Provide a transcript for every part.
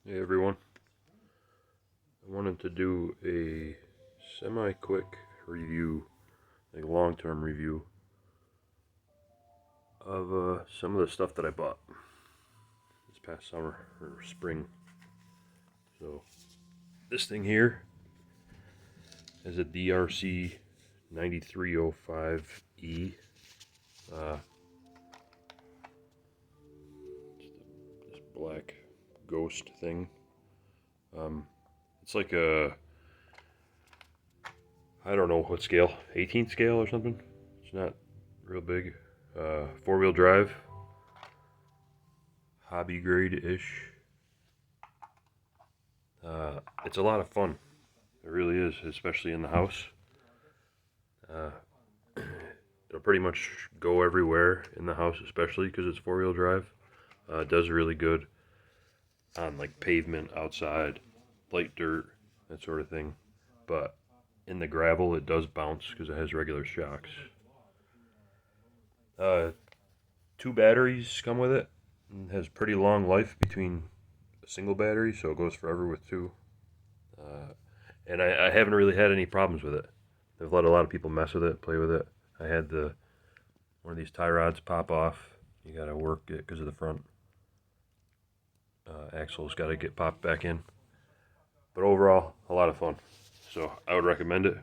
Hey everyone, I wanted to do a semi-quick review, like long-term review of some of the stuff that I bought this past summer or spring. So this thing here is a deerc 9305E. This black ghost thing. It's like a, I don't know what scale, 18th scale or something. It's not real big. Four-wheel drive, hobby grade-ish. It's a lot of fun. It really is, especially in the house. It'll pretty much go everywhere in the house, especially because it's four-wheel drive. It does really good on like pavement outside, light dirt, that sort of thing. But in the gravel, it does bounce because it has regular shocks. Two batteries come with it. It has pretty long life between a single battery, so it goes forever with two. And I haven't really had any problems with it. I've let a lot of people mess with it, play with it. I had one of these tie rods pop off. You gotta work it because of the front axle's gotta get popped back in. But overall, a lot of fun. So I would recommend it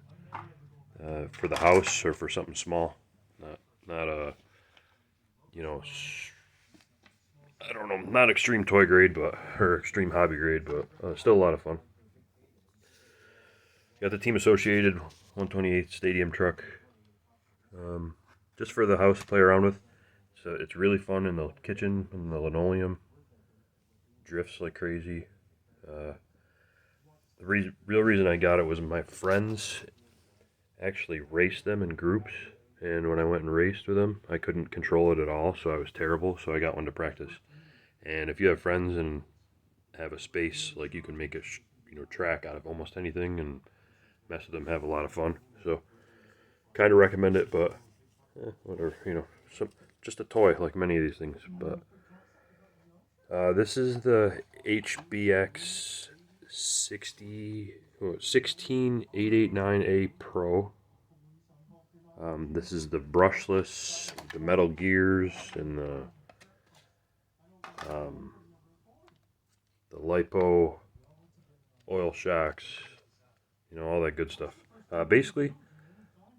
for the house or for something small. Not a, I don't know, not extreme toy grade, or extreme hobby grade, but still a lot of fun. Got the Team Associated 128 Stadium truck, just for the house to play around with. So it's really fun in the kitchen, and the linoleum drifts like crazy. The real reason I got it was my friends actually raced them in groups, and when I went and raced with them, I couldn't control it at all, so I was terrible, so I got one to practice. And if you have friends and have a space, like you can make a track out of almost anything and mess with them, have a lot of fun. So kind of recommend it, but whatever, just a toy like many of these things. But this is the HBX 16889A Pro. This is the brushless, the metal gears, and the lipo oil shocks, all that good stuff. Basically,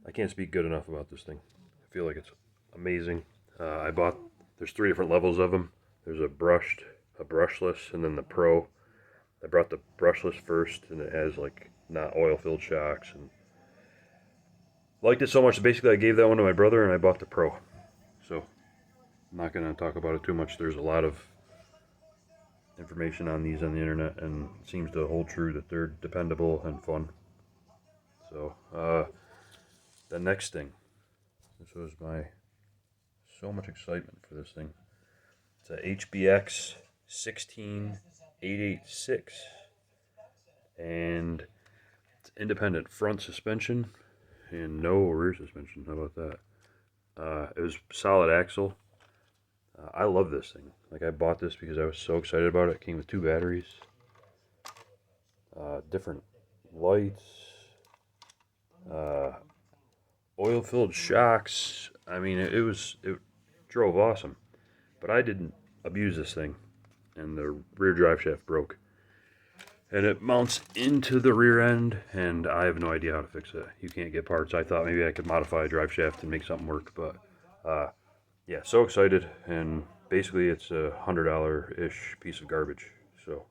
I can't speak good enough about this thing. I feel like it's amazing. There's three different levels of them. There's a brushed, a brushless, and then the Pro. I brought the brushless first, and it has like not oil-filled shocks, and liked it so much. Basically, I gave that one to my brother, and I bought the Pro. So I'm not going to talk about it too much. There's a lot of information on these on the internet, and it seems to hold true that they're dependable and fun. So the next thing, this was so much excitement for this thing. It's a HBX 16886, and it's independent front suspension and no rear suspension. How about that? It was solid axle. I love this thing. Like, I bought this because I was so excited about it. It came with two batteries, different lights, oil-filled shocks. I mean, it drove awesome. But I didn't abuse this thing, and the rear drive shaft broke. And it mounts into the rear end, and I have no idea how to fix it. You can't get parts. I thought maybe I could modify a drive shaft and make something work, but yeah, so excited. And basically, it's a $100-ish piece of garbage. So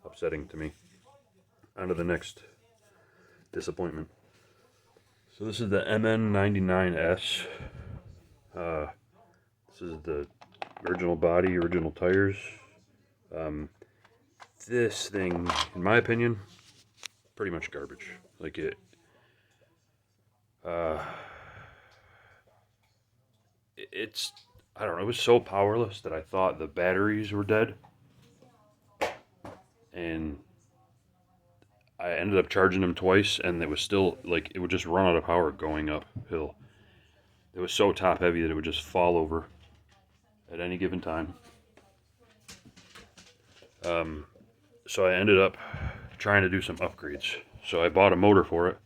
upsetting to me. On to the next disappointment. So this is the mn99s. This is the original body, original tires. This thing, in my opinion, pretty much garbage. Like it's, I don't know, it was so powerless that I thought the batteries were dead. And I ended up charging them twice, and it was still, like, it would just run out of power going uphill. It was so top heavy that it would just fall over at any given time. So I ended up trying to do some upgrades. So I bought a motor for it.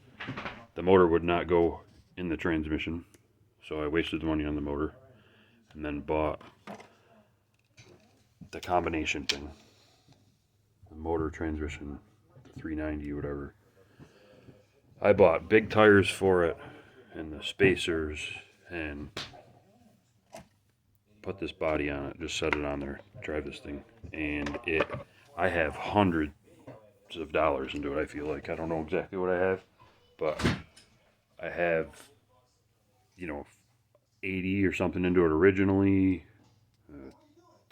The motor would not go in the transmission, so I wasted the money on the motor, and then bought the combination thing, the motor, transmission, the 390, whatever. I bought big tires for it and the spacers, and put this body on it, just set it on there, drive this thing, and I have hundreds of dollars into it. I feel like I don't know exactly what I have, but I have, you know, 80 or something into it originally.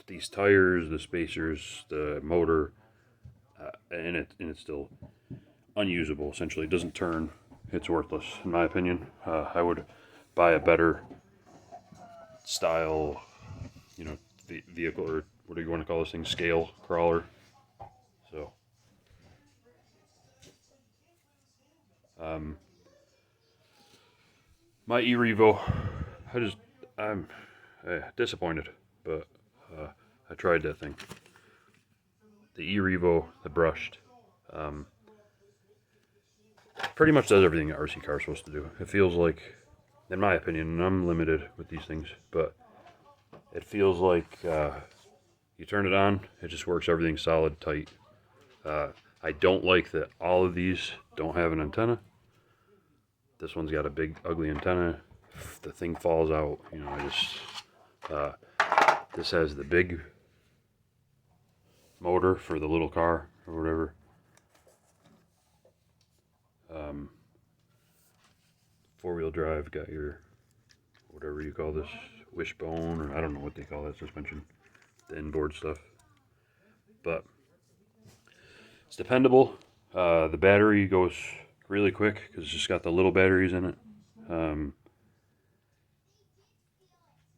These tires, the spacers, the motor, and it's still unusable. Essentially, it doesn't turn. It's worthless, in my opinion. I would buy a better style, you know, vehicle, or what do you want to call this thing? Scale crawler. So, my e-revo, I'm disappointed, but I tried that thing. The e-revo, the brushed, pretty much does everything an RC car is supposed to do. It feels like, in my opinion, and I'm limited with these things, but it feels like you turn it on, it just works everything solid, tight. I don't like that all of these don't have an antenna. This one's got a big, ugly antenna. The thing falls out, you know. This has the big motor for the little car or whatever. Four-wheel drive, got your, whatever you call this, wishbone, or I don't know what they call that suspension, the inboard stuff. But it's dependable. The battery goes really quick because it's just got the little batteries in it.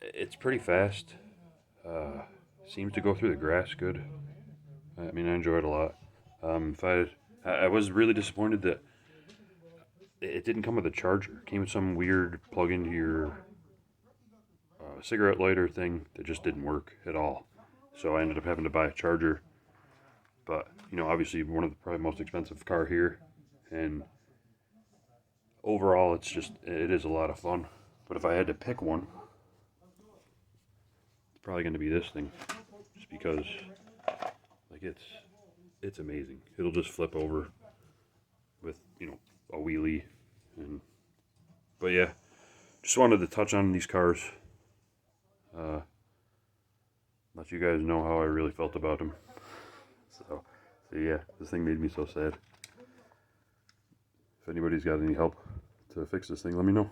It's pretty fast. Seems to go through the grass good. I mean, I enjoy it a lot. I was really disappointed that it didn't come with a charger. It came with some weird plug into your cigarette lighter thing that just didn't work at all. So I ended up having to buy a charger. But, you know, obviously one of the probably most expensive car here. And overall, it is a lot of fun. But if I had to pick one, it's probably going to be this thing. Just because, like, it's amazing. It'll just flip over with, you know, a wheelie. But yeah, just wanted to touch on these cars. Let you guys know how I really felt about them. So yeah, this thing made me so sad. If anybody's got any help to fix this thing, let me know.